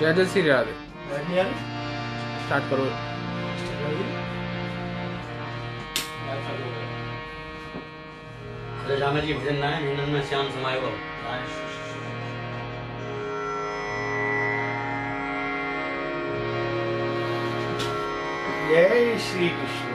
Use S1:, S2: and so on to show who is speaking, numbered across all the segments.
S1: जय जय श्री राधे। स्टार्ट करो।
S2: रामा जी भजन ना है में श्याम समायो।
S3: जय श्री कृष्ण।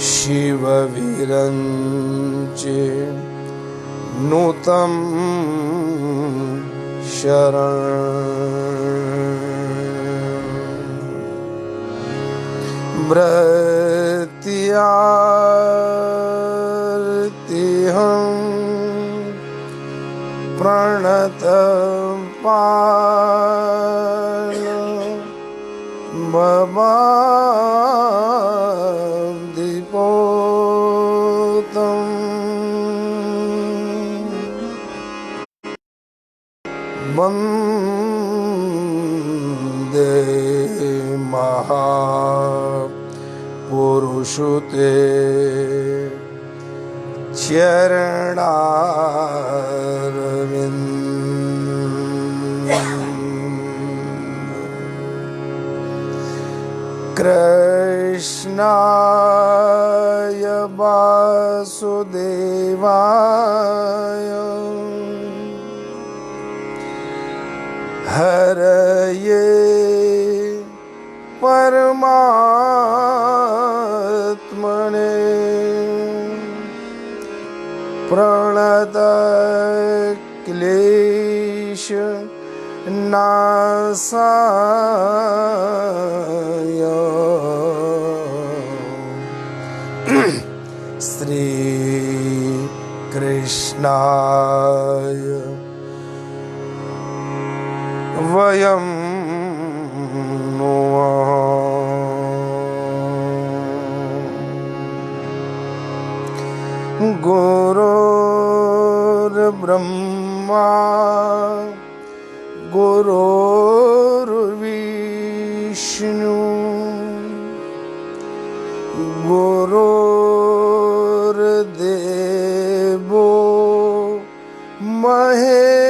S3: शिव विरंचे नूतम शरण भृत्यार्तिहं प्रणत पाल बबा वंदे महापुरुषुते चरणारविंद कृष्णाय वासुदेवाय हरये परमात्मने प्रणतक्लेश नाशाय श्री कृष्णाय वयं नुमः। गुरुर्ब्रह्मा गुरुर्विष्णु गुरुर्देवो महेश्वर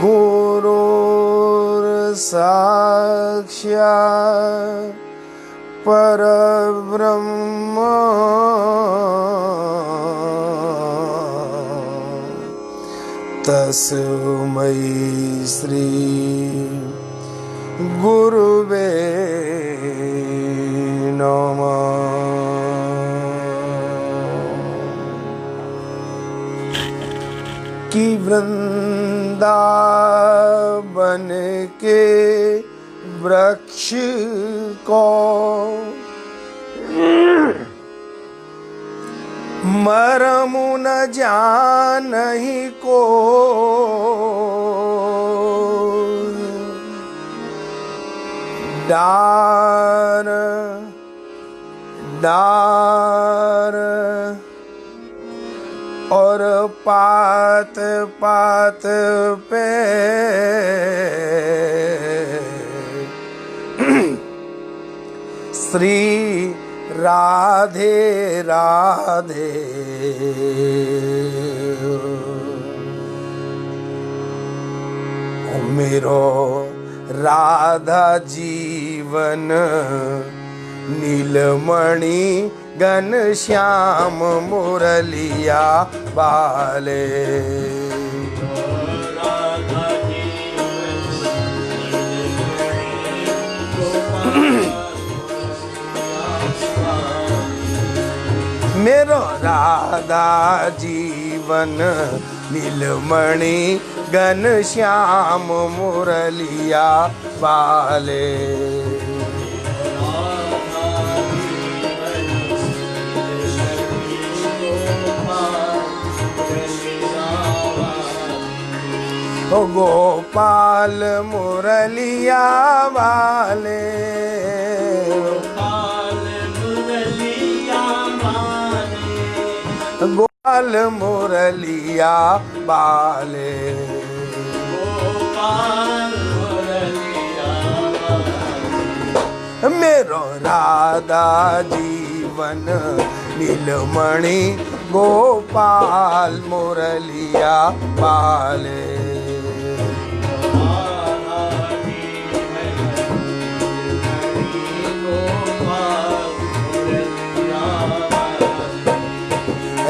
S3: गुरुर्साक्षात् परब्रह्म तस्मै श्री गुरुवे नमः। कि वृंदावन के वृक्ष को मरम न जानहि को डार डार और पात पात पे श्री राधे राधे मेरो राधा जीवन नीलमणि घनश्याम मुरलिया बाले मेरो राधा जीवन नीलमणि घनश्याम मुरलिया वाले। ओ गोपाल मुरलिया वाले, गोपाल मुरलिया वाले, मेरो राधा जीवन नीलमणि गोपाल मुरलिया वाले।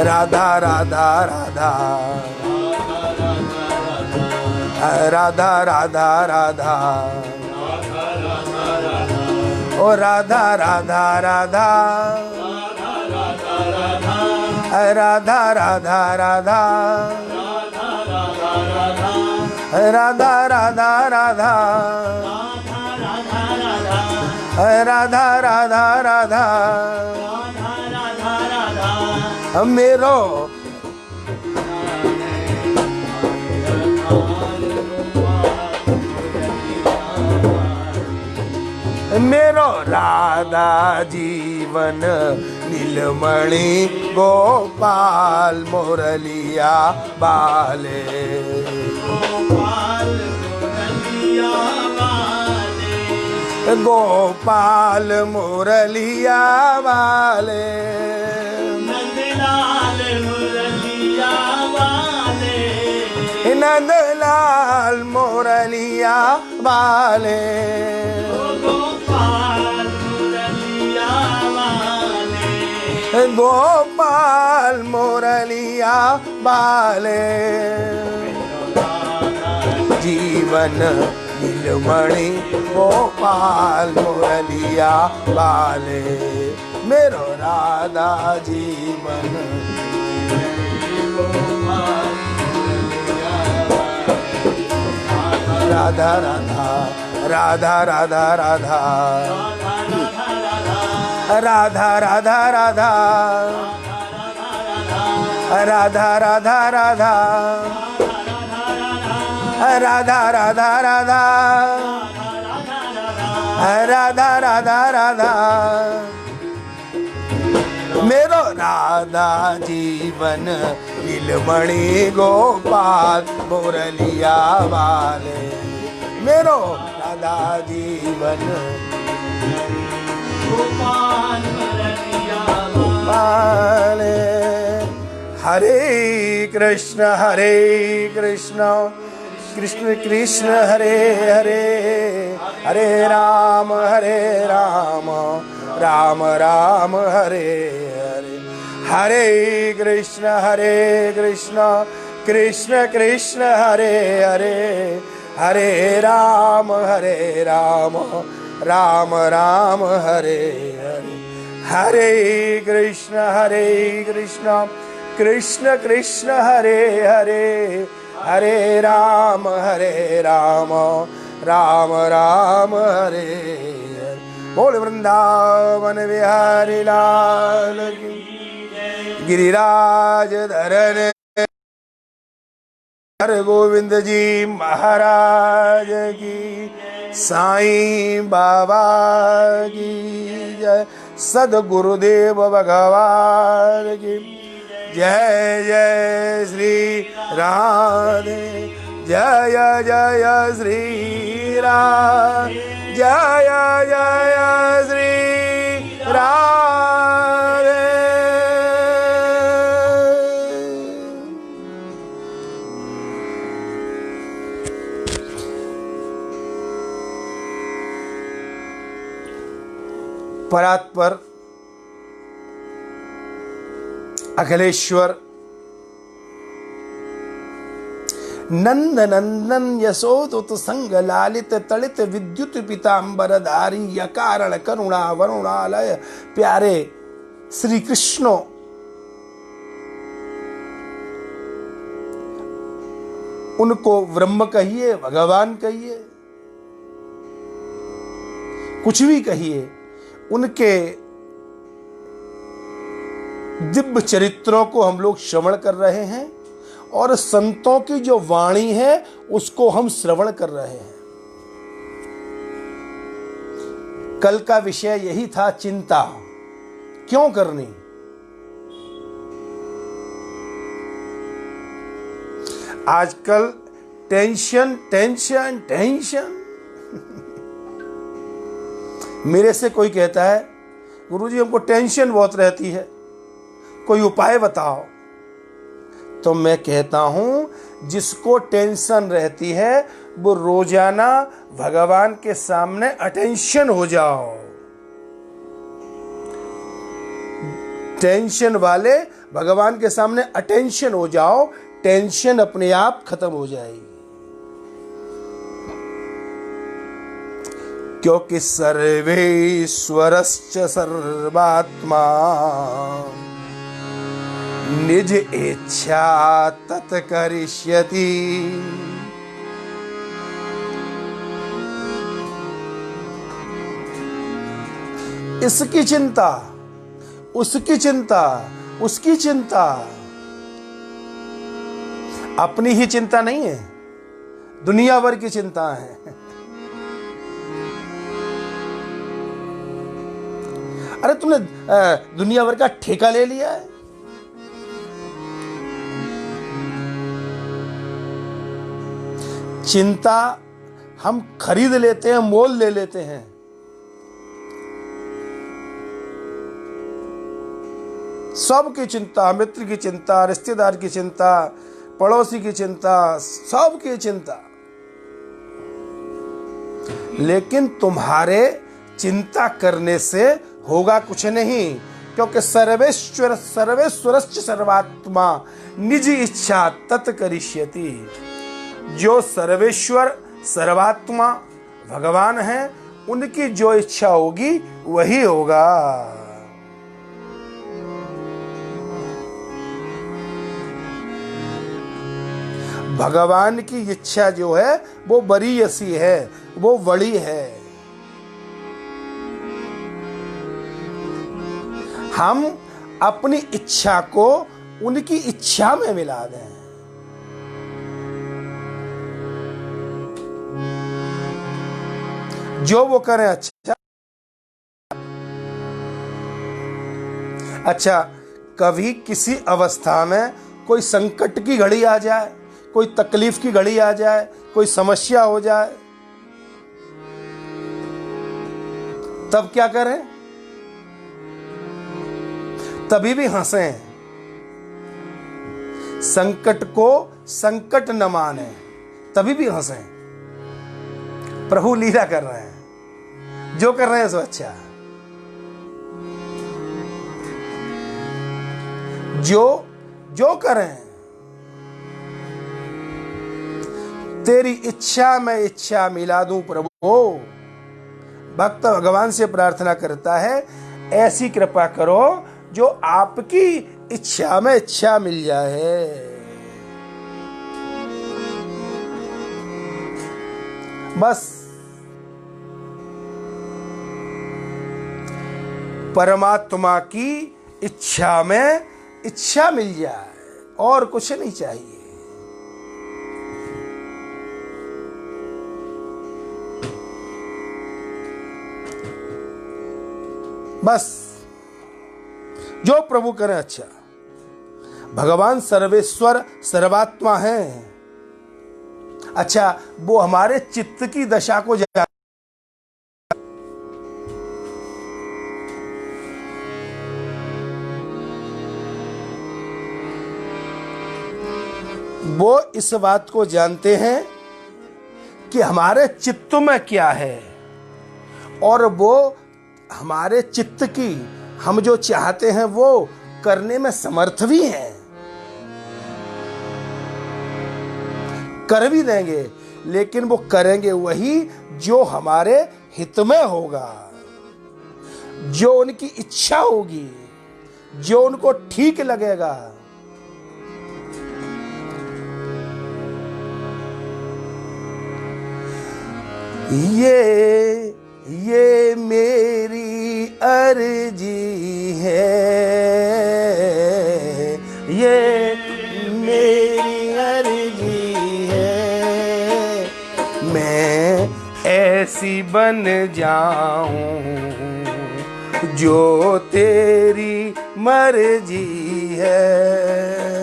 S3: राधा राधा राधा राधा राधा राधा ओ राधा राधा राधा राधा राधा राधा राधा राधा राधा राधा राधा राधा मेरो मेरो राधा जीवन नीलमणि गोपाल मुरलिया वाले। गोपाल मुरलिया वाले, नंदलाल मुरलिया वाले, गोपाल मुरलिया वाले। जीवन नीलमणि गोपाल मुरलिया वाले, मेरो राधा जीवन राधा राधा राधा राधा राधा राधा राधा राधा राधा राधा राधा राधा राधा राधा राधा राधा राधा मेरो राधा जीवन नीलमणि गोपाल मुरलिया वाले, मेरो राधा जीवन गोपाल मुरलिया वाले। हरे कृष्ण कृष्ण कृष्ण हरे हरे, हरे राम राम राम हरे हरे। हरे कृष्ण कृष्ण कृष्ण हरे हरे, हरे राम राम राम हरे हरे। हरे कृष्ण कृष्ण कृष्ण हरे हरे, हरे राम राम राम हरे हरे। बोल वृंदावन बिहारी लाल की, गिरिराज धरन हर गोविंद जी महाराज की, साईं बाबा की जय, सद्गुरुदेव भगवान की जय। जय श्री राधे, जय जय श्री राम, जय जय श्री राधे। परात्पर अखिलेश्वर नंद नंदन यशोदुत संग लालित तलित विद्युत पीतांबरधारी, यकारण करुणा वरुणालय प्यारे श्री कृष्ण उनको ब्रह्म कहिए, भगवान कहिए, कुछ भी कहिए, उनके दिव्य चरित्रों को हम लोग श्रवण कर रहे हैं और संतों की जो वाणी है उसको हम श्रवण कर रहे हैं। कल का विषय यही था, चिंता क्यों करनी। आजकल टेंशन टेंशन टेंशन। मेरे से कोई कहता है गुरुजी हमको टेंशन बहुत रहती है, कोई उपाय बताओ। तो मैं कहता हूं जिसको टेंशन रहती है वो रोजाना भगवान के सामने अटेंशन हो जाओ। टेंशन वाले भगवान के सामने अटेंशन हो जाओ, टेंशन अपने आप खत्म हो जाएगी। क्योंकि सर्वेश्वरश्च सर्वात्मा निज इच्छा तत् करिष्यति। इसकी चिंता, उसकी चिंता, उसकी चिंता, अपनी ही चिंता नहीं है, दुनिया भर की चिंता है। अरे तुमने दुनिया भर का ठेका ले लिया है। चिंता हम खरीद लेते हैं, मोल ले लेते हैं। सबकी चिंता, मित्र की चिंता, रिश्तेदार की चिंता, पड़ोसी की चिंता, सबकी चिंता। लेकिन तुम्हारे चिंता करने से होगा कुछ नहीं, क्योंकि सर्वेश्वरश्च सर्वात्मा निज इच्छा तत् करिष्यति। जो सर्वेश्वर सर्वात्मा भगवान है, उनकी जो इच्छा होगी वही होगा। भगवान की इच्छा जो है वो बरीयसी है, वो बड़ी है। हम अपनी इच्छा को उनकी इच्छा में मिला दें। जो वो करें अच्छा। कभी किसी अवस्था में कोई संकट की घड़ी आ जाए, कोई तकलीफ की घड़ी आ जाए, कोई समस्या हो जाए, तब क्या करें? तभी भी हंसें। संकट को संकट न माने, तभी भी हंसें। प्रभु लीला कर रहे हैं, जो कर रहे हैं सो अच्छा। जो करें, तेरी इच्छा में इच्छा मिला दूं प्रभु। भक्त भगवान से प्रार्थना करता है, ऐसी कृपा करो जो आपकी इच्छा में इच्छा मिल जाए। बस परमात्मा की इच्छा में इच्छा मिल जाए, और कुछ नहीं चाहिए। बस जो प्रभु करें अच्छा। भगवान सर्वेश्वर सर्वात्मा है। अच्छा, वो हमारे चित्त की दशा को जान, वो इस बात को जानते हैं कि हमारे चित्त में क्या है, और वो हमारे चित्त की हम जो चाहते हैं वो करने में समर्थ भी हैं। कर भी देंगे, लेकिन वो करेंगे वही जो हमारे हित में होगा, जो उनकी इच्छा होगी, जो उनको ठीक लगेगा। ये मेरी अर्जी है, ये मेरी अर्जी है, मैं ऐसी बन जाऊं जो तेरी मर्जी है।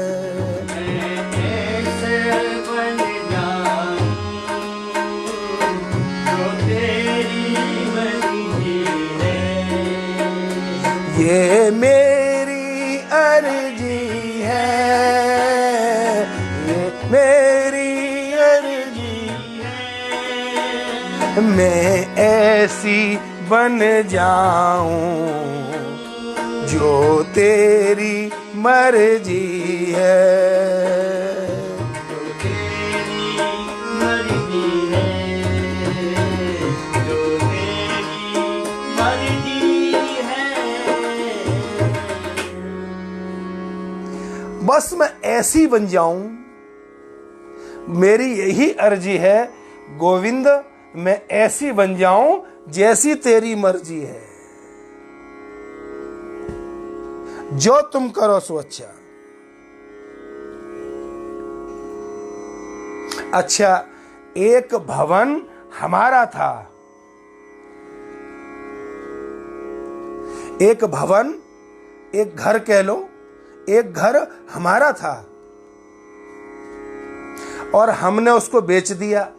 S3: ये मेरी अर्जी है, ये मेरी अर्जी है, मैं ऐसी बन जाऊं जो तेरी मर्जी है। बस मैं ऐसी बन जाऊं, मेरी यही अर्जी है गोविंद, मैं ऐसी बन जाऊं जैसी तेरी मर्जी है। जो तुम करो सो अच्छा। अच्छा, एक भवन हमारा था, एक भवन, एक घर कह लो, एक घर हमारा था और हमने उसको बेच दिया।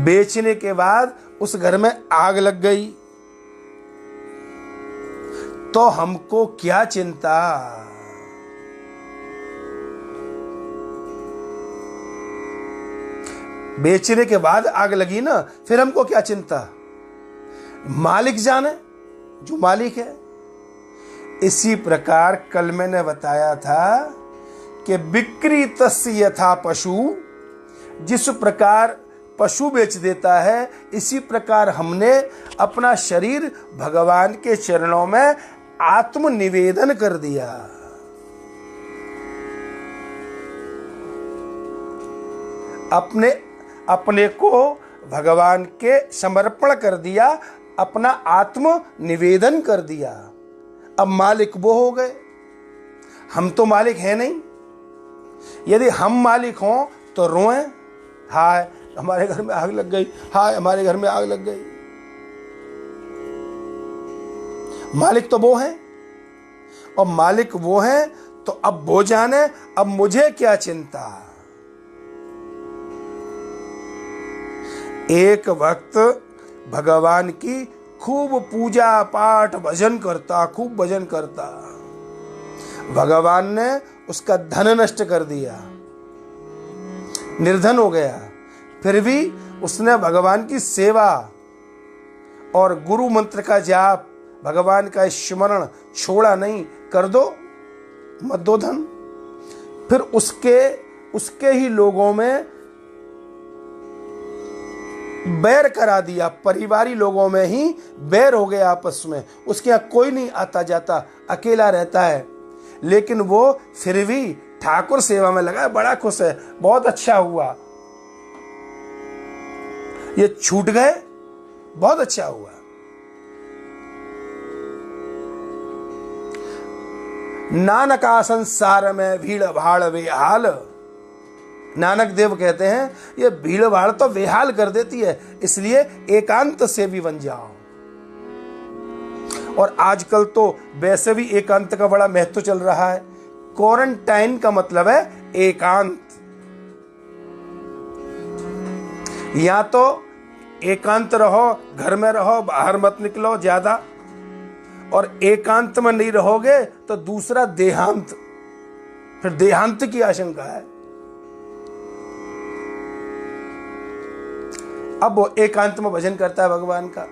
S3: बेचने के बाद उस घर में आग लग गई तो हमको क्या चिंता। बेचने के बाद आग लगी ना, फिर हमको क्या चिंता। मालिक जाने, जो मालिक है। इसी प्रकार कल मैंने बताया था कि बिक्री तस्य यथा पशु, जिस प्रकार पशु बेच देता है, इसी प्रकार हमने अपना शरीर भगवान के चरणों में आत्मनिवेदन कर दिया। अपने को भगवान के समर्पण कर दिया, अपना आत्म निवेदन कर दिया। अब मालिक वो हो गए, हम तो मालिक हैं नहीं। यदि हम मालिक हों तो रोएं, हाय हमारे घर में आग लग गई, हाय हमारे घर में आग लग गई। मालिक तो वो हैं, और मालिक वो हैं तो अब वो जाने, अब मुझे क्या चिंता। एक वक्त भगवान की खूब पूजा पाठ भजन करता, खूब भजन करता। भगवान ने उसका धन नष्ट कर दिया, निर्धन हो गया। फिर भी उसने भगवान की सेवा और गुरु मंत्र का जाप, भगवान का स्मरण छोड़ा नहीं। कर दो, मत दो धन। फिर उसके ही लोगों में बैर करा दिया, परिवारी लोगों में ही बैर हो गया आपस में। उसके यहाँ कोई नहीं आता जाता, अकेला रहता है। लेकिन वो फिर भी ठाकुर सेवा में लगा, बड़ा खुश है, बहुत अच्छा हुआ, ये छूट गए, बहुत अच्छा हुआ। नानका संसार में भीड़ भाड़ बेहाल। नानक देव कहते हैं ये भीड़ भाड़ तो बेहाल कर देती है, इसलिए एकांत से भी बन जाओ। और आजकल तो वैसे भी एकांत का बड़ा महत्व चल रहा है। क्वारंटाइन का मतलब है एकांत। या तो एकांत रहो, घर में रहो, बाहर मत निकलो ज्यादा, और एकांत में नहीं रहोगे तो दूसरा देहांत, फिर देहांत की आशंका है। अब वो एकांत में भजन करता है भगवान का।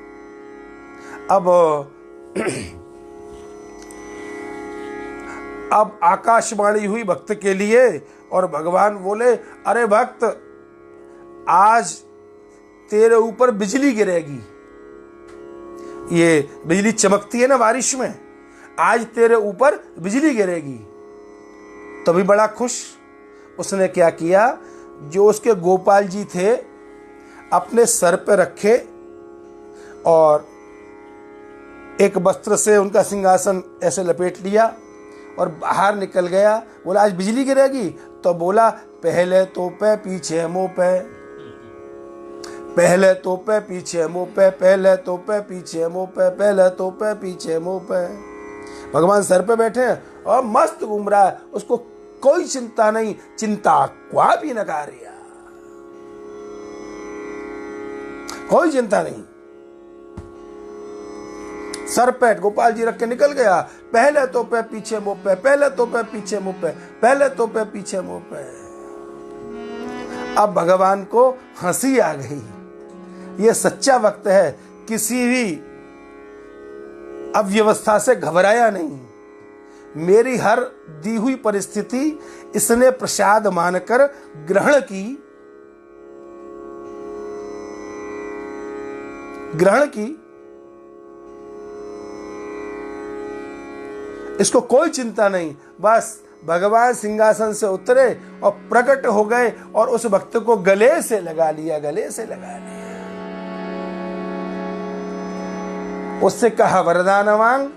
S3: अब आकाशवाणी हुई भक्त के लिए और भगवान बोले, अरे भक्त आज तेरे ऊपर बिजली गिरेगी। ये बिजली चमकती है ना बारिश में, आज तेरे ऊपर बिजली गिरेगी। तभी बड़ा खुश। उसने क्या किया, जो उसके गोपाल जी थे अपने सर पे रखे और एक वस्त्र से उनका सिंहासन ऐसे लपेट लिया और बाहर निकल गया। बोला आज बिजली गिरेगी, तो बोला पहले तो पे पीछे मुंह पे, पहले तो पे पीछे मुंह पे, पहले तो पे पीछे मुंह पे, पहले तो पे पीछे मुंह पे। भगवान सर पे बैठे हैं और मस्त घूम रहा है, उसको कोई चिंता नहीं, चिंता क्वा भी न कार्या, कोई चिंता नहीं। सर पे गोपाल जी रख के निकल गया, पहले तो पे पीछे मुंह पे, पहले तो पे पीछे मुंह पे, पहले तो पे पीछे मुंह पे। अब भगवान को हंसी आ गई। ये सच्चा वक्त है, किसी भी अव्यवस्था से घबराया नहीं। मेरी हर दी हुई परिस्थिति इसने प्रसाद मानकर ग्रहण की, इसको कोई चिंता नहीं। बस भगवान सिंहासन से उतरे और प्रकट हो गए और उस भक्त को गले से लगा लिया। उससे कहा वरदान मांग,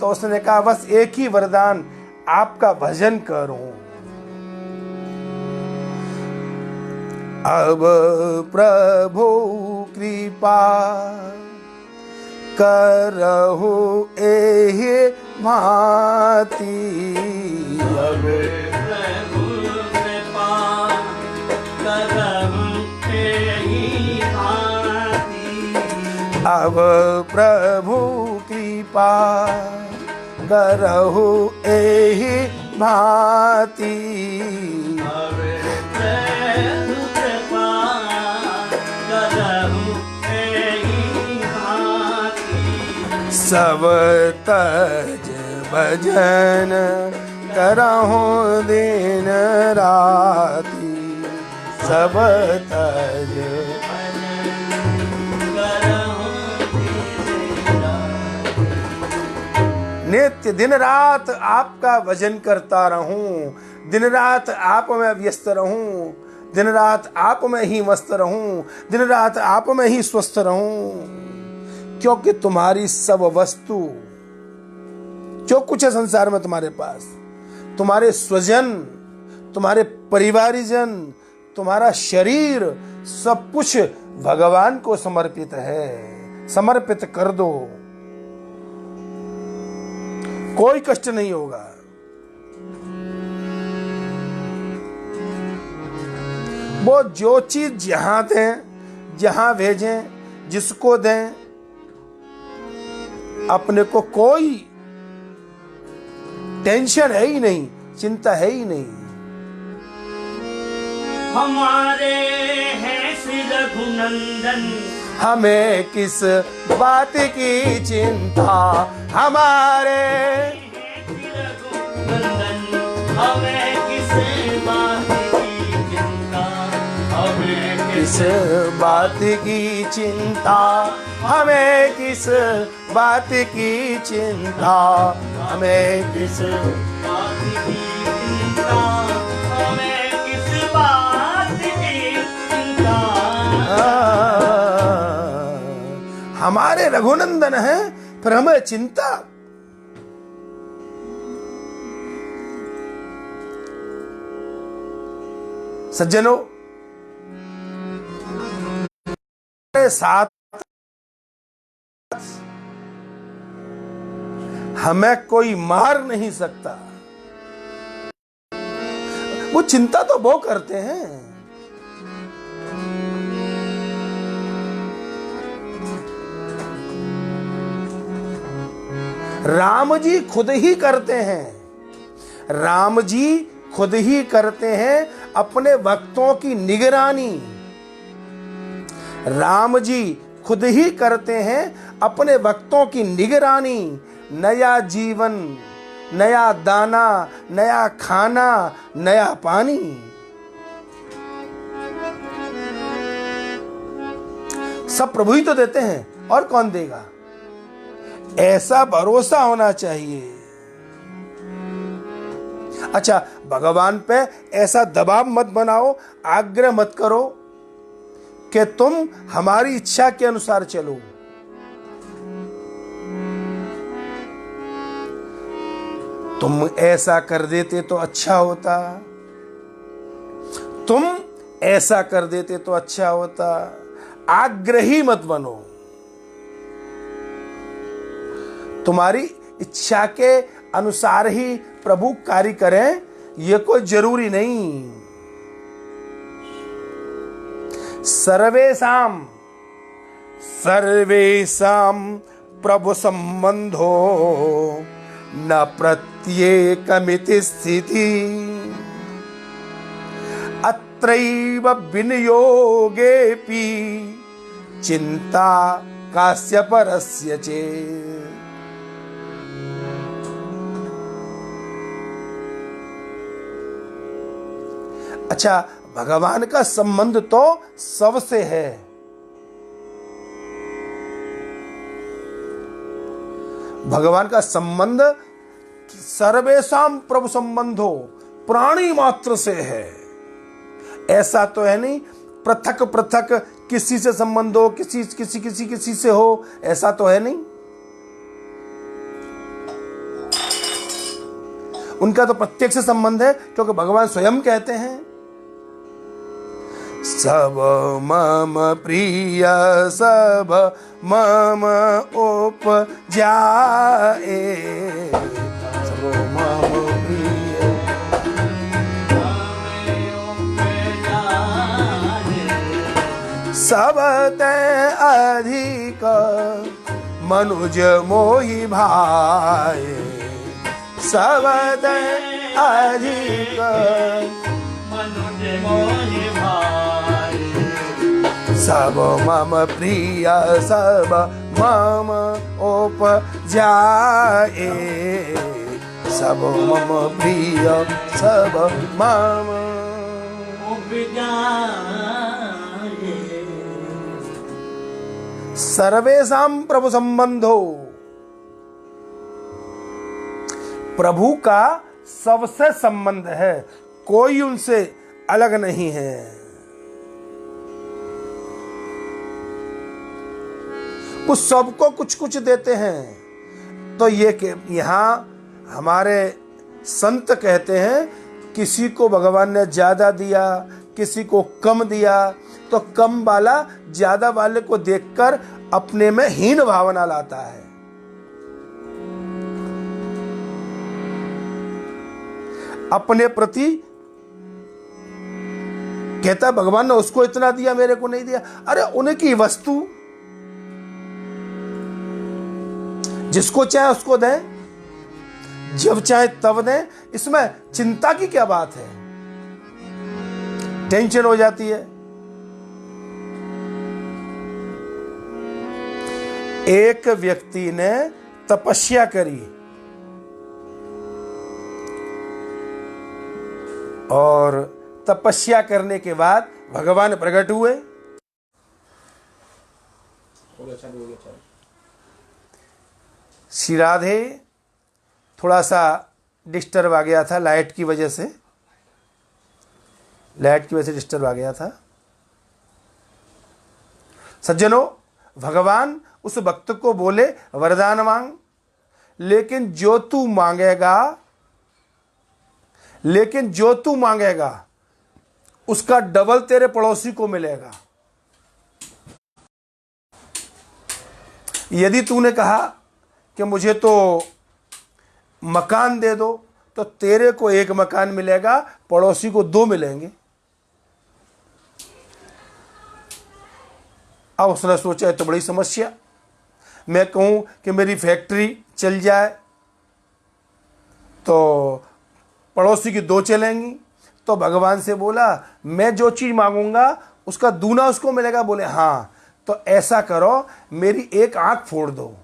S3: तो उसने कहा बस एक ही वरदान, आपका भजन करूं। अब प्रभु कृपा करहु एहि भांति,
S2: अब प्रभु कृपा करहु एहि भांति,
S3: अब प्रभु कृपा करहु एहि भांति,
S2: अब प्रभु कृपा करहु एहि भांति,
S3: सब तज भजन करहु दिन राति, सब तज नित्य दिन रात आपका भजन करता रहूं, दिन रात आप में व्यस्त रहूं, दिन रात आप में ही मस्त रहूं, दिन रात आप में ही स्वस्थ रहूं। क्योंकि तुम्हारी सब वस्तु, जो कुछ है संसार में तुम्हारे पास, तुम्हारे स्वजन, तुम्हारे परिवारीजन, तुम्हारा शरीर, सब कुछ भगवान को समर्पित है। समर्पित कर दो, कोई कष्ट नहीं होगा। वो जो चीज जहां दें, जहां भेजें, जिसको दें, अपने को कोई टेंशन है ही नहीं, चिंता है ही नहीं।
S2: हमारे हैं श्री रघुनंदन,
S3: हमें किस बात की चिंता, हमारे
S2: श्री रघुनंदन, हमें किस बात की चिंता, हमें
S3: किस बात की चिंता, हमें किस बात की चिंता, हमें किस
S2: बात की चिंता, हमें किस बात की चिंता।
S3: हमारे रघुनंदन है, फिर हमें चिंता। सज्जनों, साथ हमें कोई मार नहीं सकता। वो चिंता तो वो करते हैं। राम जी खुद ही करते हैं, राम जी खुद ही करते हैं अपने भक्तों की निगरानी। राम जी खुद ही करते हैं अपने भक्तों की निगरानी। नया जीवन, नया दाना, नया खाना, नया पानी। सब प्रभु ही तो देते हैं, और कौन देगा? ऐसा भरोसा होना चाहिए। अच्छा, भगवान पे ऐसा दबाव मत बनाओ, आग्रह मत करो कि तुम हमारी इच्छा के अनुसार चलो। तुम ऐसा कर देते तो अच्छा होता, तुम ऐसा कर देते तो अच्छा होता। आग्रही मत बनो, तुम्हारी इच्छा के अनुसार ही प्रभु कार्य करें ये कोई जरूरी नहीं। सर्वेषां प्रभु संबंधो न प्रत्येकमिति स्थिति, अत्रैव विनियोगेऽपि चिंता कास्य परस्य चेत्। अच्छा, भगवान का संबंध तो सबसे है। भगवान का संबंध सर्वेषां प्रभु संबंधो, प्राणी मात्र से है। ऐसा तो है नहीं पृथक पृथक किसी से संबंध हो, किसी से हो, ऐसा तो है नहीं। उनका तो प्रत्येक से संबंध है, क्योंकि भगवान स्वयं कहते हैं सब मम प्रिय सब मम उपजाए, सब मम प्रिय सब ते अधिक मनुज मोहि भाए, सब ते अधिक
S2: मनुज मोहि भाए,
S3: सब मम प्रिय सब मम उपजाए, सब मम प्रिय सब मम
S2: उपजाए।
S3: सर्वेषां प्रभु संबंधो, प्रभु का सबसे संबंध है, कोई उनसे अलग नहीं है। वो सबको कुछ कुछ देते हैं। तो ये कि यहाँ हमारे संत कहते हैं किसी को भगवान ने ज्यादा दिया, किसी को कम दिया, तो कम वाला ज्यादा वाले को देखकर अपने में हीन भावना लाता है। अपने प्रति कहता भगवान ने उसको इतना दिया, मेरे को नहीं दिया। अरे उनकी वस्तु, जिसको चाहे उसको दें, जब चाहे तब दें, इसमें चिंता की क्या बात है? टेंशन हो जाती है। एक व्यक्ति ने तपस्या करी और तपस्या करने के बाद भगवान प्रकट हुए। श्री राधे थोड़ा सा डिस्टर्ब आ गया था लाइट की वजह से, डिस्टर्ब आ गया था। सज्जनों, भगवान उस भक्त को बोले वरदान मांग, लेकिन जो तू मांगेगा उसका डबल तेरे पड़ोसी को मिलेगा। यदि तूने कहा कि मुझे तो मकान दे दो, तो तेरे को एक मकान मिलेगा, पड़ोसी को 2 मिलेंगे। अब उसने सोचा तो बड़ी समस्या, मैं कहूं कि मेरी फैक्ट्री चल जाए तो पड़ोसी की 2 चलेंगी। तो भगवान से बोला मैं जो चीज मांगूंगा उसका दूना उसको मिलेगा। बोले हाँ, तो ऐसा करो मेरी एक आंख फोड़ दो।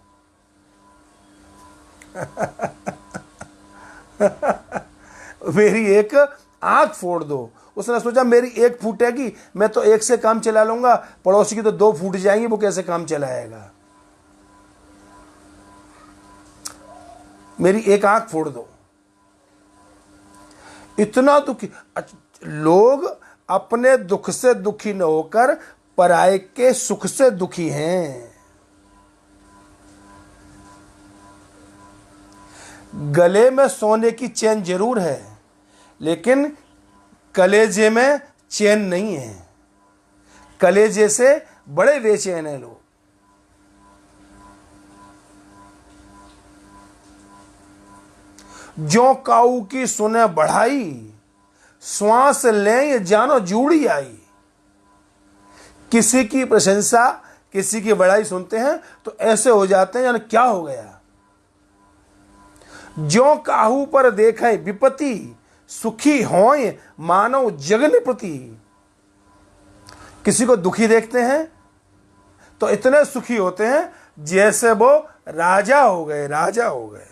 S3: मेरी एक आंख फोड़ दो। उसने सोचा मेरी एक फूटेगी, मैं तो एक से काम चला लूंगा, पड़ोसी की तो 2 फूट जाएंगी, वो कैसे काम चलाएगा? मेरी एक आंख फोड़ दो। इतना दुखी लोग अपने दुख से दुखी न होकर पराये के सुख से दुखी हैं। गले में सोने की चैन जरूर है, लेकिन कलेजे में चैन नहीं है। कलेजे से बड़े बेचैन हैं लोग। जो काऊ की सुने बढ़ाई, श्वास लें ये जानो जूड़ी आई। किसी की प्रशंसा, किसी की बड़ाई सुनते हैं तो ऐसे हो जाते हैं, यानी क्या हो गया। जो काहू पर देखें विपत्ति, सुखी होए मानव जगन प्रति। किसी को दुखी देखते हैं तो इतने सुखी होते हैं जैसे वो राजा हो गए, राजा हो गए।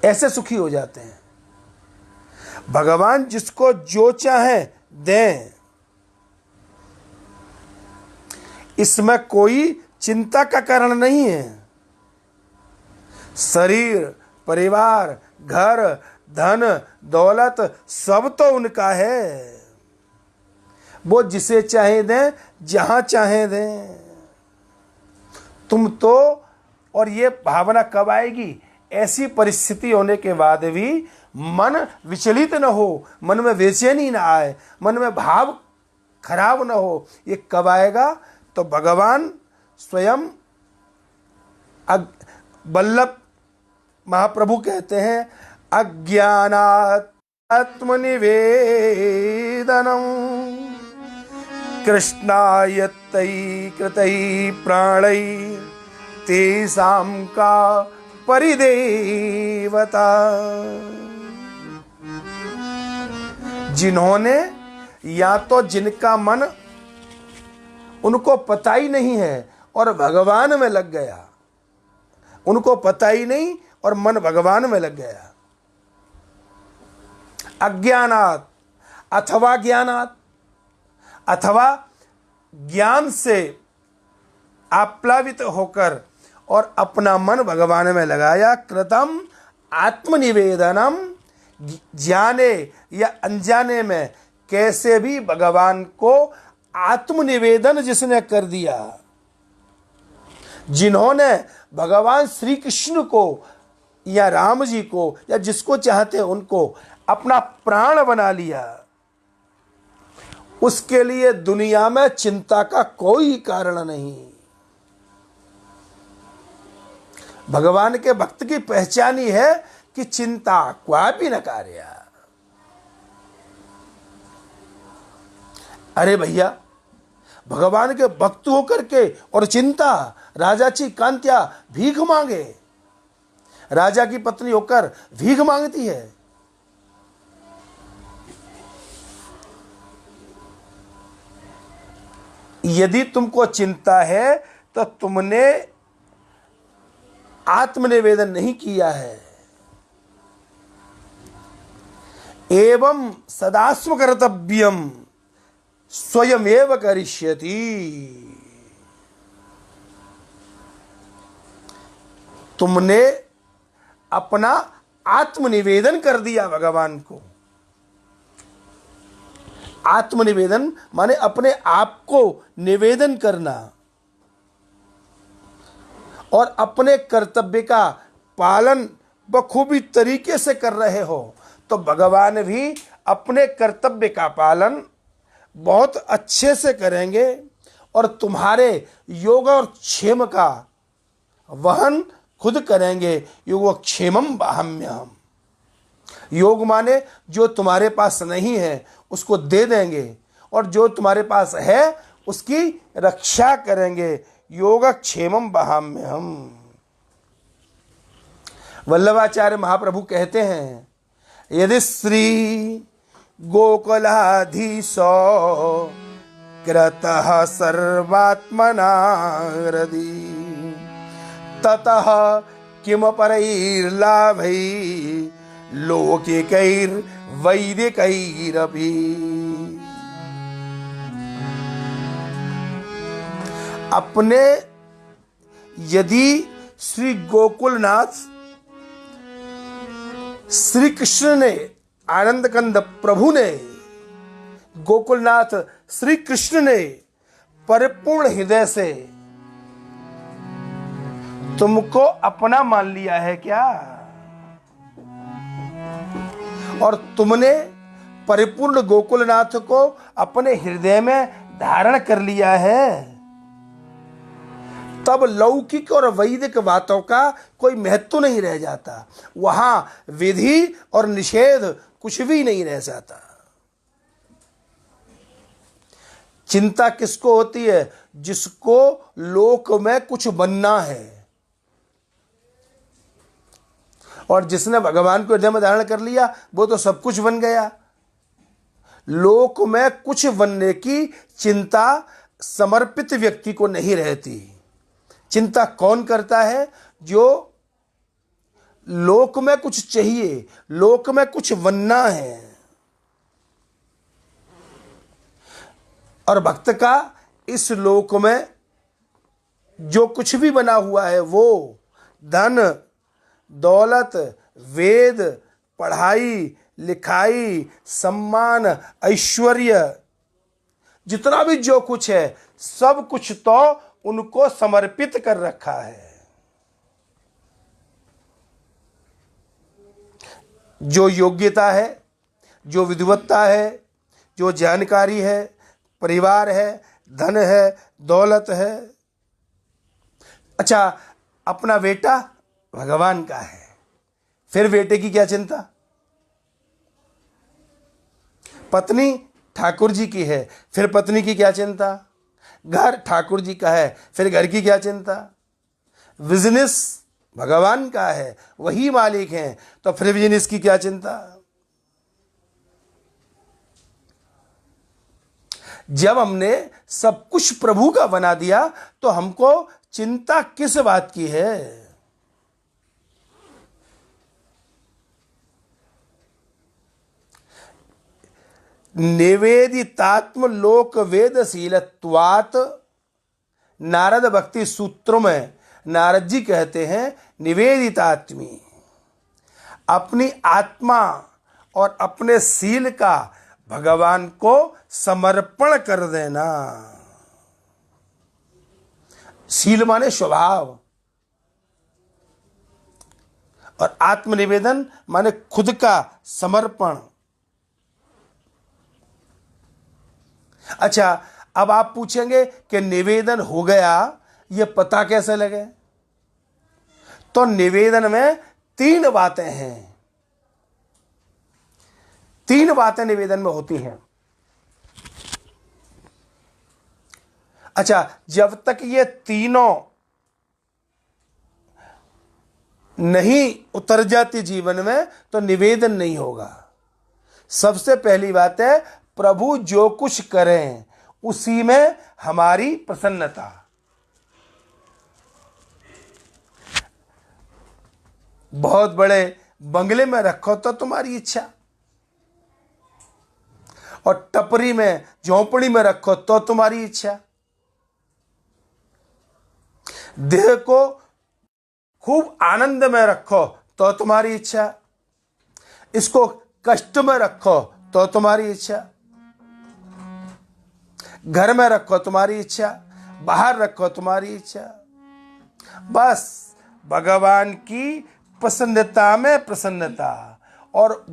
S3: ऐसे सुखी हो जाते हैं। भगवान जिसको जो चाहे दें, इसमें कोई चिंता का कारण नहीं है। शरीर, परिवार, घर, धन, दौलत सब तो उनका है। वो जिसे चाहे दें, जहां चाहे दें। तुम तो, और ये भावना कब आएगी? ऐसी परिस्थिति होने के बाद भी मन विचलित न हो, मन में बेचैनी न आए, मन में भाव खराब न हो। ये कब आएगा? तो भगवान स्वयं वल्लभ महाप्रभु कहते हैं, अज्ञानात् आत्मनिवेदनम कृष्णाय तयि कृतयि प्राणै तेषां का परिदेवता। जिन्होंने, या तो जिनका मन उनको पता ही नहीं है और भगवान में लग गया, उनको पता ही नहीं और मन भगवान में लग गया। अज्ञानात् अथवा ज्ञानात्, अथवा ज्ञान से आप्लावित होकर और अपना मन भगवान में लगाया। कृतम आत्मनिवेदनम, जाने या अनजाने में कैसे भी भगवान को आत्मनिवेदन जिसने कर दिया, जिन्होंने भगवान श्री कृष्ण को या राम जी को या जिसको चाहते हैं उनको अपना प्राण बना लिया, उसके लिए दुनिया में चिंता का कोई कारण नहीं। भगवान के भक्त की पहचान ही है कि चिंता क्वापि न कार्य। अरे भैया, भगवान के भक्त होकर के और चिंता, राजाची कांत्या भीख मांगे, राजा की पत्नी होकर भीख मांगती है। यदि तुमको चिंता है तो तुमने आत्मनिवेदन नहीं किया है। एवं सदास्म कर्तव्यम स्वयमेव करिष्यति। तुमने अपना आत्मनिवेदन कर दिया भगवान को। आत्मनिवेदन माने अपने आप को निवेदन करना और अपने कर्तव्य का पालन बखूबी तरीके से कर रहे हो तो भगवान भी अपने कर्तव्य का पालन बहुत अच्छे से करेंगे और तुम्हारे योग और क्षेम का वहन खुद करेंगे। योग क्षेमम वाहम्यहम्। योग माने जो तुम्हारे पास नहीं है उसको दे देंगे और जो तुम्हारे पास है उसकी रक्षा करेंगे। योग क्षेमम वाहम्यहम्। वल्लभाचार्य महाप्रभु कहते हैं, यदि श्री गोकुलाधीशो कृतः सर्वात्मना हृदि ततः किम परैर्लाभै लौकिकैर्वैदिकैरपि। अपने यदि श्री गोकुलनाथ श्री कृष्ण ने, आनंद कंद प्रभु ने गोकुलनाथ श्री कृष्ण ने परिपूर्ण हृदय से तुमको अपना मान लिया है क्या? और तुमने परिपूर्ण गोकुलनाथ को अपने हृदय में धारण कर लिया है, तब लौकिक और वैदिक बातों का कोई महत्व नहीं रह जाता। वहां विधि और निषेध कुछ भी नहीं रह जाता। चिंता किसको होती है? जिसको लोक में कुछ बनना है। और जिसने भगवान को हृदय में धारण कर लिया वो तो सब कुछ बन गया। लोक में कुछ बनने की चिंता समर्पित व्यक्ति को नहीं रहती। चिंता कौन करता है? जो लोक में कुछ चाहिए, लोक में कुछ बनना है। और भक्त का इस लोक में जो कुछ भी बना हुआ है, वो धन दौलत, वेद, पढ़ाई लिखाई, सम्मान, ऐश्वर्य, जितना भी जो कुछ है सब कुछ तो उनको समर्पित कर रखा है। जो योग्यता है, जो विद्वत्ता है, जो जानकारी है, परिवार है, धन है, दौलत है। अच्छा, अपना बेटा भगवान का है, फिर बेटे की क्या चिंता? पत्नी ठाकुर जी की है, फिर पत्नी की क्या चिंता? घर ठाकुर जी का है, फिर घर की क्या चिंता? बिजनेस भगवान का है, वही मालिक हैं, तो फिर बिजनेस की क्या चिंता? जब हमने सब कुछ प्रभु का बना दिया तो हमको चिंता किस बात की है? निवेदितात्म लोक वेदशीलत्वात्, नारद भक्ति सूत्रों में नारद जी कहते हैं निवेदितात्मी, अपनी आत्मा और अपने शील का भगवान को समर्पण कर देना। शील माने स्वभाव, और आत्मनिवेदन माने खुद का समर्पण। अच्छा, अब आप पूछेंगे कि निवेदन हो गया, ये पता कैसे लगे? तो निवेदन में 3 बातें हैं। 3 बातें निवेदन में होती हैं। अच्छा, जब तक ये तीनों नहीं उतर जाती जीवन में तो निवेदन नहीं होगा। सबसे पहली बात है, प्रभु जो कुछ करें उसी में हमारी प्रसन्नता। बहुत बड़े बंगले में रखो तो तुम्हारी इच्छा, और टपरी में झोंपड़ी में रखो तो तुम्हारी इच्छा। देह को खूब आनंद में रखो तो तुम्हारी इच्छा, इसको कष्ट में रखो तो तुम्हारी इच्छा, घर में रखो तुम्हारी इच्छा, बाहर रखो तुम्हारी इच्छा। बस भगवान की प्रसन्नता में प्रसन्नता। और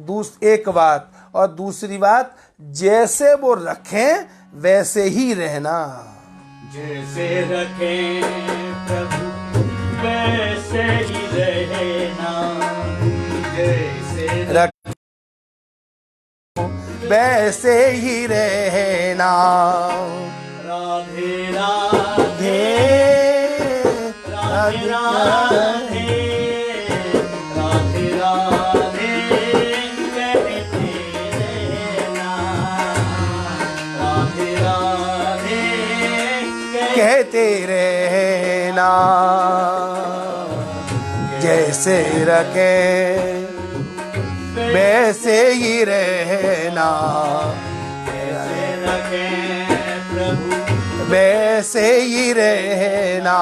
S3: एक बात, और दूसरी बात, जैसे वो रखें वैसे ही रहना।
S2: जैसे रखें प्रभु वैसे ही रहना, जैसे
S3: रख वैसे ही रहना।
S2: राधे राधे राधे राधे राधे राधे कहते रहना, राधे राधे
S3: कहते रहना। जैसे रखें वैसे ही रहना,
S2: जैसे रखें प्रभु
S3: वैसे ही रहना।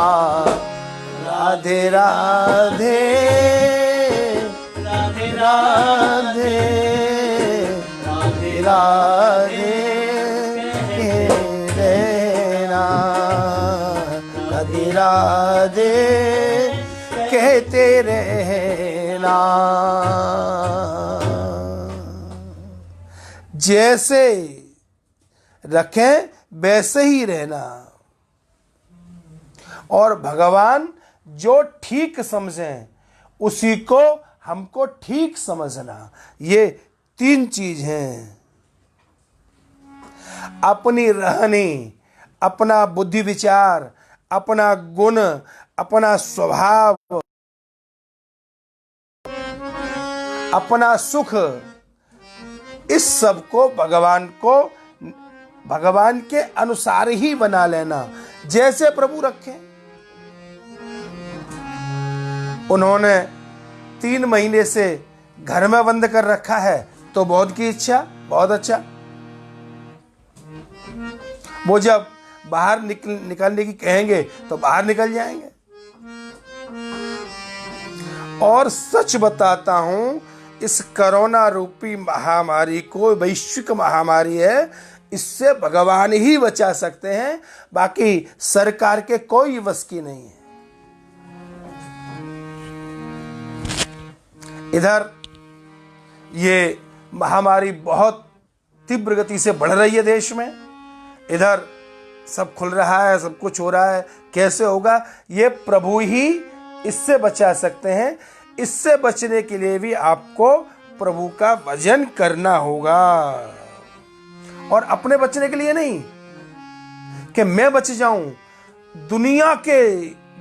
S3: राधे राधे
S2: राधे
S3: राधे
S2: राधे
S3: राधे रहना, जैसे रखें वैसे ही रहना। और भगवान जो ठीक समझें उसी को हमको ठीक समझना, ये 3 चीज हैं। अपनी रहनी, अपना बुद्धि विचार, अपना गुण, अपना स्वभाव, अपना सुख, इस सब को भगवान के अनुसार ही बना लेना, जैसे प्रभु रखे। उन्होंने 3 महीने से घर में बंद कर रखा है तो बहुत की इच्छा, बहुत अच्छा। वो जब बाहर निकलने की कहेंगे तो बाहर निकल जाएंगे। और सच बताता हूं, इस कोरोना रूपी महामारी को, वैश्विक महामारी है, इससे भगवान ही बचा सकते हैं, बाकी सरकार के कोई वश की नहीं है। इधर ये महामारी बहुत तीव्र गति से बढ़ रही है देश में, इधर सब खुल रहा है, सब कुछ हो रहा है। कैसे होगा? ये प्रभु ही इससे बचा सकते हैं। इससे बचने के लिए भी आपको प्रभु का भजन करना होगा, और अपने बचने के लिए नहीं कि मैं बच जाऊं, दुनिया के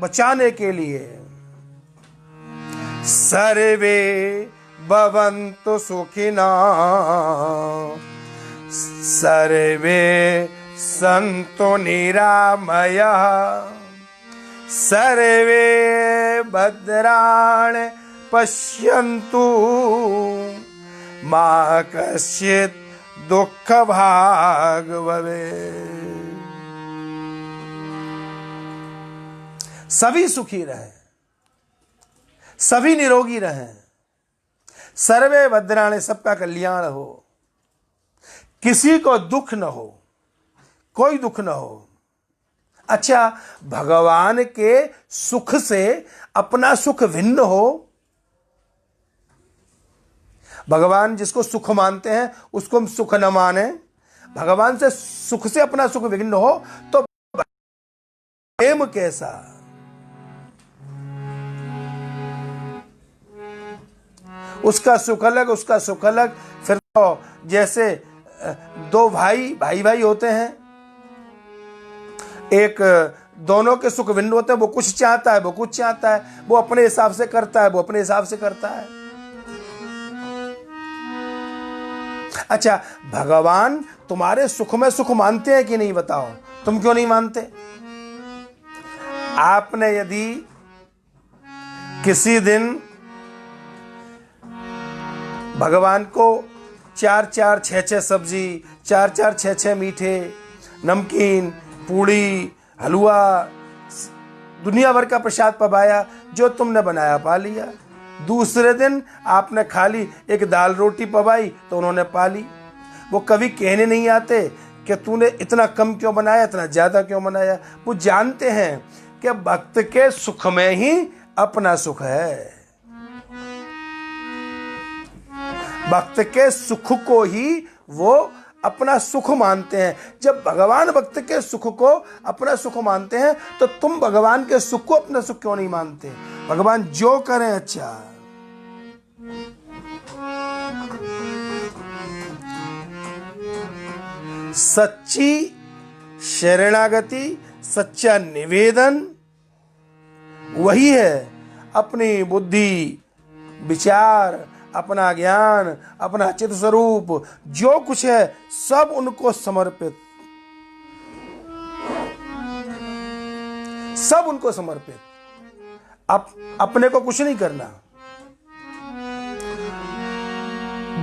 S3: बचाने के लिए। सर्वे भवन्तु सुखिनः, सर्वे सन्तु निरामयाः, सर्वे भद्राणि पश्यन्तु, मा कश्चित् दुःख भाग् भवेत्। सभी सुखी रहें, सभी निरोगी रहें, सर्वे भद्राणि, सबका कल्याण हो, किसी को दुख न हो, कोई दुख न हो। अच्छा, भगवान के सुख से अपना सुख भिन्न हो। भगवान जिसको सुख मानते हैं उसको हम सुख न माने, भगवान से सुख से अपना सुख भिन्न हो तो प्रेम कैसा? उसका सुख अलग, उसका सुख अलग। फिर तो जैसे 2 भाई होते हैं, एक दोनों के सुख भिन्न होते हैं। वो कुछ चाहता है, वो कुछ चाहता है, वो अपने हिसाब से करता है, वो अपने हिसाब से करता है। अच्छा, भगवान तुम्हारे सुख में सुख मानते हैं कि नहीं? बताओ, तुम क्यों नहीं मानते? आपने यदि किसी दिन भगवान को 4-4, 6-6 सब्जी, 4-4, 6-6 मीठे, नमकीन, पूड़ी, हलवा, दुनिया भर का प्रसाद पवाया, जो तुमने बनाया पा लिया। दूसरे दिन आपने खाली एक दाल रोटी पवाई तो उन्होंने पा ली। वो कभी कहने नहीं आते कि तूने इतना कम क्यों बनाया, इतना ज्यादा क्यों बनाया। वो जानते हैं कि भक्त के सुख में ही अपना सुख है, भक्त के सुख को ही वो अपना सुख मानते हैं। जब भगवान भक्त के सुख को अपना सुख मानते हैं तो तुम भगवान के सुख को अपना सुख क्यों नहीं मानते? भगवान जो करें अच्छा। सच्ची शरणागति, सच्चा निवेदन वही है अपनी बुद्धि, विचार, अपना ज्ञान, अपना चित्त स्वरूप, जो कुछ है सब उनको समर्पित, सब उनको समर्पित। अपने को कुछ नहीं करना।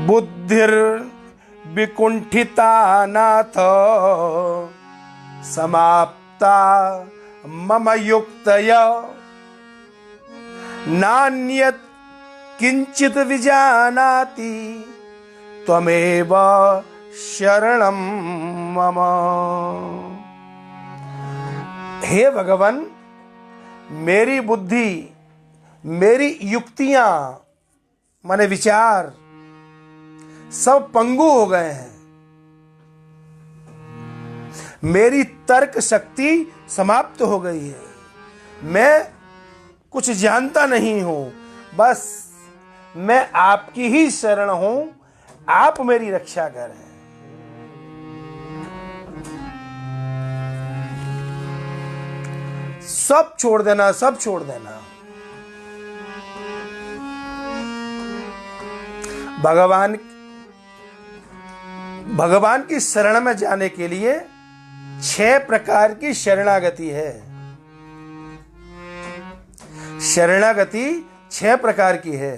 S3: बुद्धिर विकुंठिता नाथ समाप्ता मम युक्तया, नान्यत् किंचित विजानाति त्वमेव शरणम मम। हे भगवान, मेरी बुद्धि मेरी युक्तियां माने विचार सब पंगु हो गए हैं, मेरी तर्क शक्ति समाप्त हो गई है, मैं कुछ जानता नहीं हूं, बस मैं आपकी ही शरण हूं, आप मेरी रक्षा करें। सब छोड़ देना, सब छोड़ देना। भगवान की शरण में जाने के लिए 6 प्रकार की शरणागति है। शरणागति 6 प्रकार की है।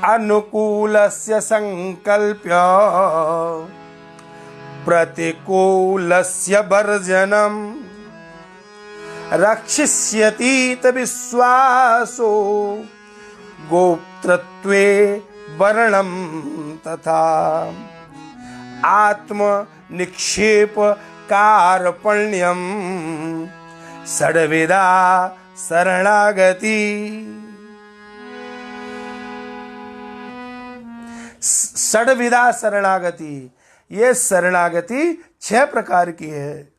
S3: अनुकूलस्य संकल्प्य प्रतिकूलस्य वर्जनम रक्षिष्यतीत विश्वासो गोप्तृत्वे वर्णम तथा आत्म निक्षेप कार्पण्यम षड्विधा शरणागति। षड्विधा शरणागति, ये शरणागति 6 प्रकार की है।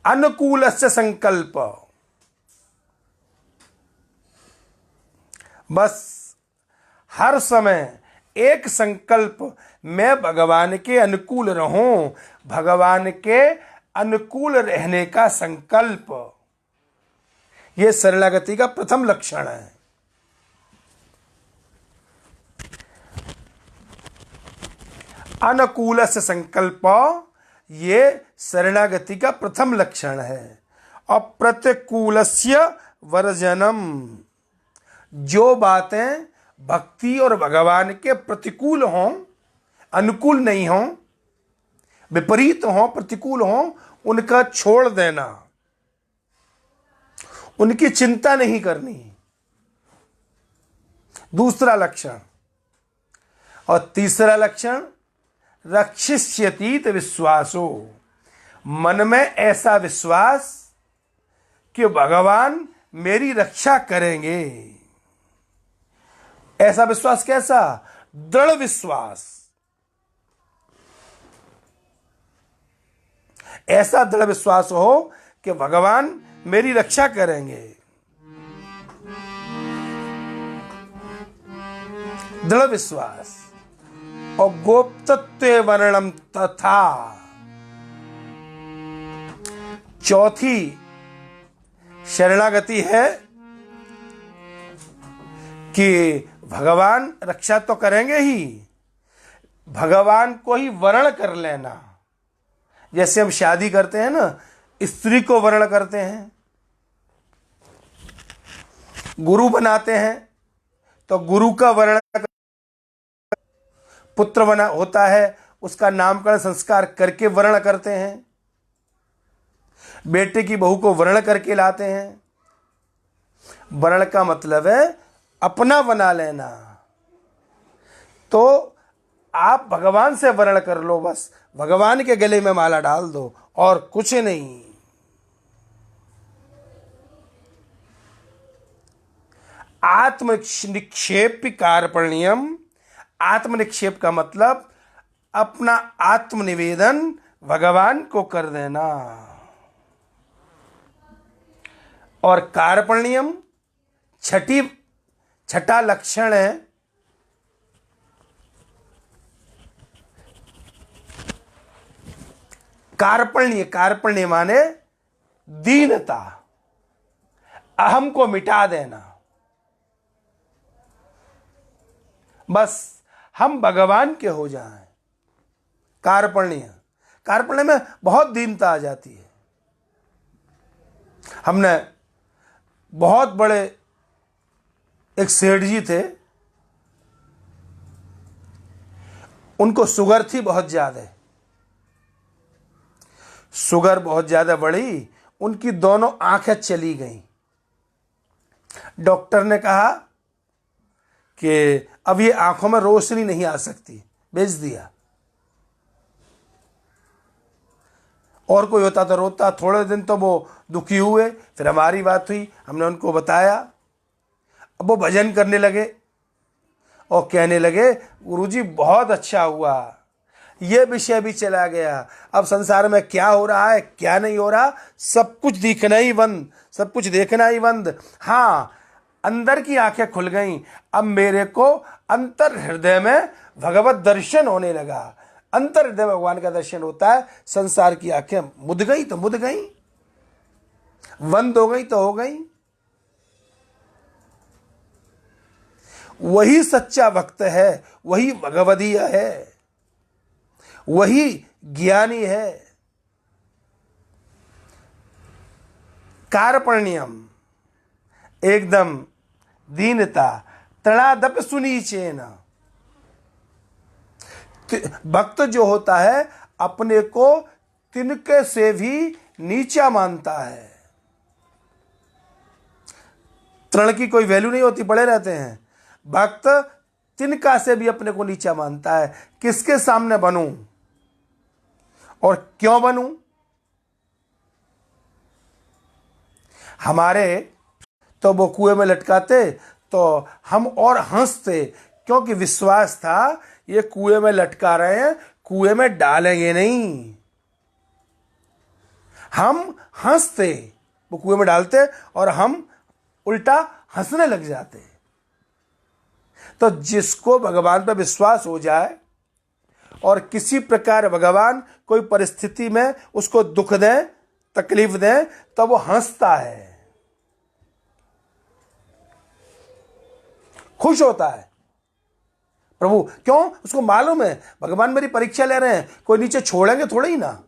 S3: अनुकूलस्य संकल्प, बस हर समय एक संकल्प, मैं भगवान के अनुकूल रहूं, भगवान के अनुकूल रहने का संकल्प, यह शरणागति का प्रथम लक्षण है। अनुकूलस्य संकल्प, ये शरणागति का प्रथम लक्षण है। और प्रतिकूलस्य वर्जनम, जो बातें भक्ति और भगवान के प्रतिकूल हों, अनुकूल नहीं हों, विपरीत हों, प्रतिकूल हों, उनका छोड़ देना, उनकी चिंता नहीं करनी, दूसरा लक्षण। और तीसरा लक्षण, रक्षिष्यतीत विश्वासो, मन में ऐसा विश्वास कि भगवान मेरी रक्षा करेंगे। ऐसा विश्वास कैसा? दृढ़ विश्वास। ऐसा दृढ़ विश्वास हो कि भगवान मेरी रक्षा करेंगे। दृढ़ विश्वास। और गोप्तत्व वर्णम तथा, चौथी शरणागति है कि भगवान रक्षा तो करेंगे ही, भगवान को ही वर्ण कर लेना। जैसे हम शादी करते हैं ना, स्त्री को वर्ण करते हैं, गुरु बनाते हैं तो गुरु का वर्ण, पुत्र बना होता है उसका नामकरण संस्कार करके वर्ण करते हैं, बेटे की बहू को वर्ण करके लाते हैं। वर्ण का मतलब है अपना बना लेना। तो आप भगवान से वर्ण कर लो, बस भगवान के गले में माला डाल दो और कुछ नहीं। आत्म निक्षेप कार्पण्यम, आत्मनिक्षेप का मतलब अपना आत्मनिवेदन भगवान को कर देना। और कार्पण्यम छठा लक्षण है कार्पण्य। कार्पण्य माने दीनता, अहम को मिटा देना। बस हम भगवान के हो जाएं। कार्पण्य, कार्पण्य में बहुत दीनता आ जाती है। हमने बहुत बड़े एक सेठ जी थे, उनको शुगर थी बहुत ज्यादा, शुगर बहुत ज्यादा बढ़ी, उनकी दोनों आंखें चली गईं। डॉक्टर ने कहा कि अब ये आंखों में रोशनी नहीं आ सकती, बेच दिया। और कोई होता तो रोता। थोड़े दिन तो वो दुखी हुए, फिर हमारी बात हुई, हमने उनको बताया। अब वो भजन करने लगे और कहने लगे गुरुजी बहुत अच्छा हुआ, ये विषय भी चला गया। अब संसार में क्या हो रहा है क्या नहीं हो रहा सब कुछ दिखना ही बंद, सब कुछ देखना ही बंद। हाँ, अंदर की आंखें खुल गईं। अब मेरे को अंतर हृदय में भगवत दर्शन होने लगा। अंतर हृदय में भगवान का दर्शन होता है। संसार की आंखें मुद गई तो मुद गई, बंद हो गई तो हो गई। वही सच्चा भक्त है, वही भगवदीय है, वही ज्ञानी है। कार्पण्यम, एकदम दीनता, तणादप सुनीचेन। भक्त जो होता है अपने को तिनके से भी नीचा मानता है। तृण की कोई वैल्यू नहीं होती, पड़े रहते हैं। भक्त तिनका से भी अपने को नीचा मानता है। किसके सामने बनूं और क्यों बनूं? हमारे तो वो कुएं में लटकाते तो हम और हंसते, क्योंकि विश्वास था ये कुएं में लटका रहे हैं, कुएं में डालेंगे नहीं। हम हंसते, वो कुएं में डालते और हम उल्टा हंसने लग जाते। तो जिसको भगवान पर विश्वास हो जाए और किसी प्रकार भगवान कोई परिस्थिति में उसको दुख दें, तकलीफ दें, तो वो हंसता है, खुश होता है। प्रभु क्यों? उसको मालूम है भगवान मेरी परीक्षा ले रहे हैं, कोई नीचे छोड़ेंगे थोड़े ही ना।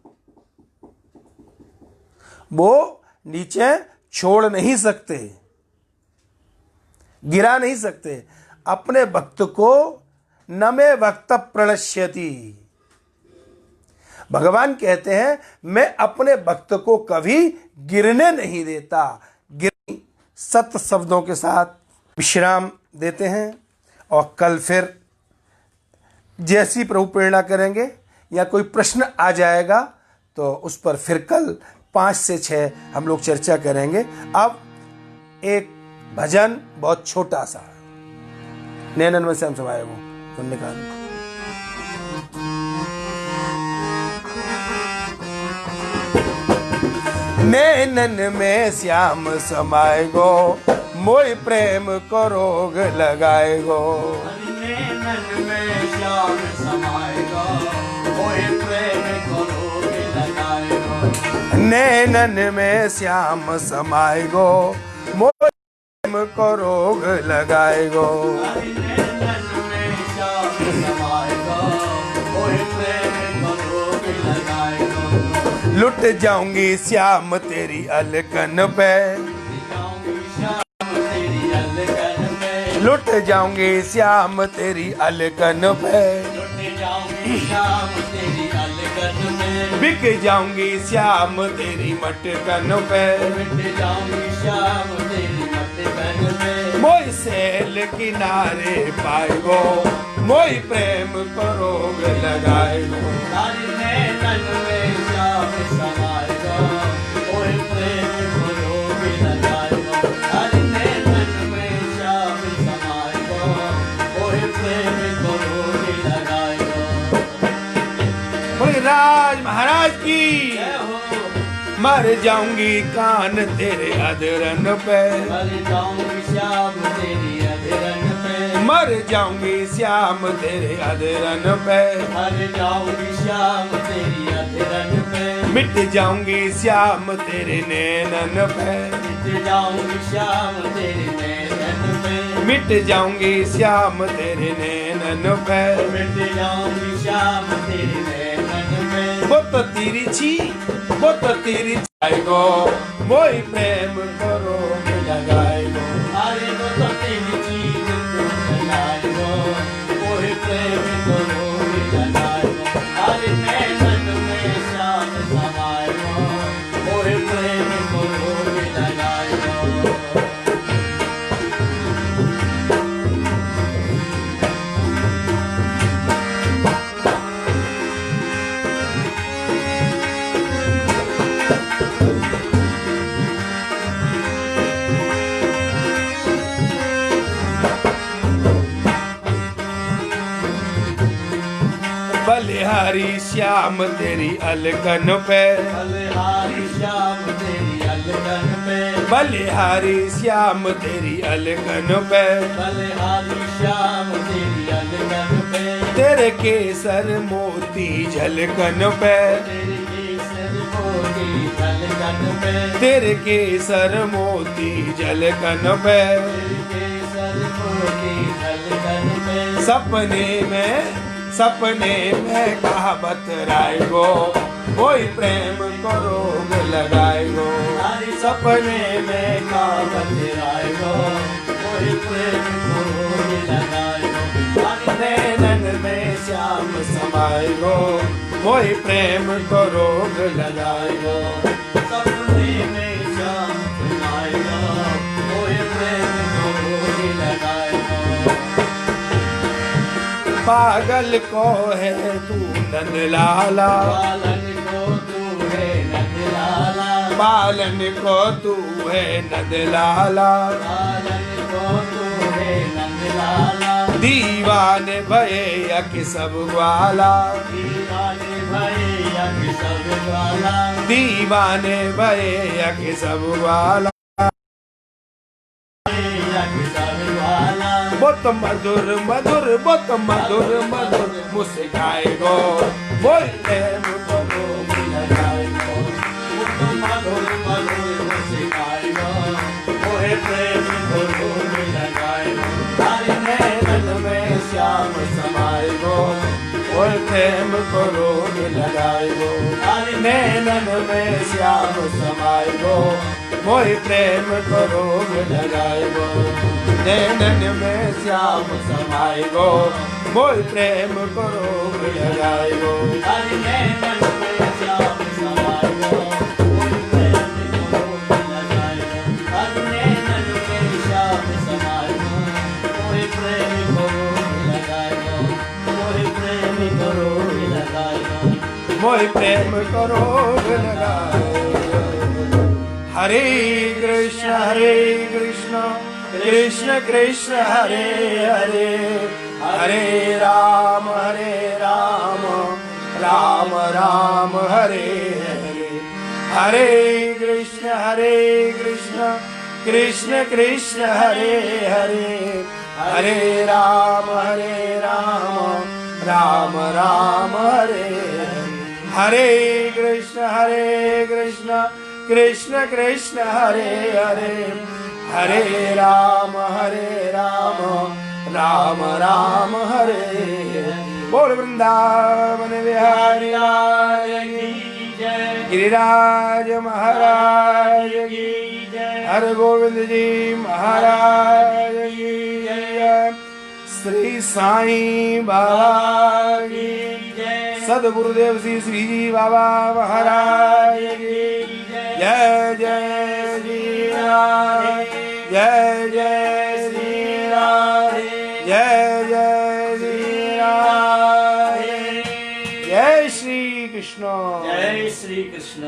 S3: वो नीचे छोड़ नहीं सकते, गिरा नहीं सकते। अपने भक्त को न में भक्त प्रणश्यति। भगवान कहते हैं मैं अपने भक्त को कभी गिरने नहीं देता। सत्य शब्दों के साथ विश्राम देते हैं और कल फिर जैसी प्रभु प्रेरणा करेंगे या कोई प्रश्न आ जाएगा तो उस पर फिर कल 5 से 6 हम लोग चर्चा करेंगे। अब एक भजन बहुत छोटा सा, नैनन में से हम समाये वो पुण्य काल। नैनन में श्याम समाये गो, मोहि प्रेम को रोग लगाए गो।
S2: नैनन में श्याम समाये गो, मोहि प्रेम को रोग लगाए गो।
S3: नैनन में श्याम समाये गो, मोहि प्रेम को रोग लगाए गो। लुट जाऊंगी श्याम तेरी अलकन पे, लुट जाऊंगी श्याम तेरी अलकन पे, बिक जाऊंगी श्याम तेरी मटकन पे। मोहि सैल किनारे पाएगो, मोहि प्रेम को रोग लगाएगो। राज महाराज की मर जाऊंगी कान तेरे अधरन पे,
S2: मर जाऊंगी श्याम तेरी अधरन पे,
S3: मर जाऊंगी श्याम तेरे अधरन पे,
S2: मर जाऊंगी श्याम तेरी अधरन पे,
S3: मिट जाऊंगी श्याम तेरे नैनन पे,
S2: मिट जाऊंगी श्याम तेरे नैनन पे,
S3: मिट जाऊंगी श्याम तेरे नैनन पे,
S2: मिट जाऊंगी श्याम तेरे नैनन पे।
S3: वो तो तिरछी, वो तो तिरछी गो, मोहि प्रेम को रोग लगाएगो।
S2: अरे वो तो तिरछी लगाएगो, मोहि प्रेम को रोग लगाएगो। अरे नैनन में श्याम समाएगो, मोहि प्रेम को रोग लगाएगो।
S3: बलिहारी श्याम तेरी अलगन पे,
S2: बलिहारी श्याम तेरी अलगन पे,
S3: बलिहारी श्याम तेरी अलगन पे,
S2: बलिहारी श्याम तेरी अलगन पे,
S3: तेरे केसर मोती झलकन पे,
S2: तेरे केसर मोती झलकन पे,
S3: तेरे केसर मोती झलकन पे,
S2: तेरे केसर मोती झलकन पे,
S3: सपने में कहावत राय गो, कोई प्रेम को रोग लगाए गो।
S2: हमारी सपने में कहावत राय गो, कोई प्रेम को रोग लगाए गो। हमारी
S3: नैनन में श्याम समाए गो, कोई प्रेम को रोग लगाए गो।
S2: सपने में श्याम समाए गो, कोई प्रेम को रोग लगाए गो।
S3: पागल को है तू नंद लाला,
S2: पालन को तू है नंद लाला,
S3: पालन को तू है नंद लाला,
S2: पालन को तू है नंद लाला,
S3: दीवाने भये अक सब ग्वाला,
S2: दीवाने भैया के सब वाला,
S3: दीवाने भये अक सब ग्वाला।
S2: भैया के सब वाला,
S3: बहुत मधुर मधुर बहुत मधुर मधुर मुस्काए गो, बोल प्रेम को रोग लगाए गो।
S2: मधुर मधुर मुस्काए गो, ओहे प्रेम को रोग लगाए गो। हरि नैनन में श्याम समाए गो,
S3: बोल प्रेम को रोग लगाए गो।
S2: हरि
S3: नैनन में श्याम समाए गो, मोहि प्रेम को रोग लगाए गो। नैनन में श्याम समाए गो, मोहि प्रेम को रोग लगाए गो।
S2: हरि नैनन में श्याम समाए गो, ओहे प्रेम को रोग लगाए गो। हरि नैनन में श्याम समाए गो, ओहे प्रेम को रोग लगाए गो। ओहे प्रेम को रोग लगाए गो।
S3: मोहि प्रेम को रोग लगाए गो। हरे कृष्ण कृष्ण कृष्ण हरे हरे, हरे राम राम राम हरे हरे। हरे कृष्ण कृष्ण कृष्ण हरे हरे, हरे राम राम राम हरे हरे। हरे कृष्ण कृष्ण कृष्ण हरे हरे, हरे राम राम राम हरे हरे। बोल वृंदावन बिहारी लाल की
S2: जय,
S3: गिरिराज महाराज की
S2: जय,
S3: हर गोविंद जी महाराज की जय। श्री साईं बाबा की
S2: जय,
S3: सदगुरुदेव श्री जी बाबा महाराज की जय। जय श्री राम, जय जय श्री राम, जय जय श्री राम, जय श्री कृष्ण।
S2: जय श्री कृष्ण।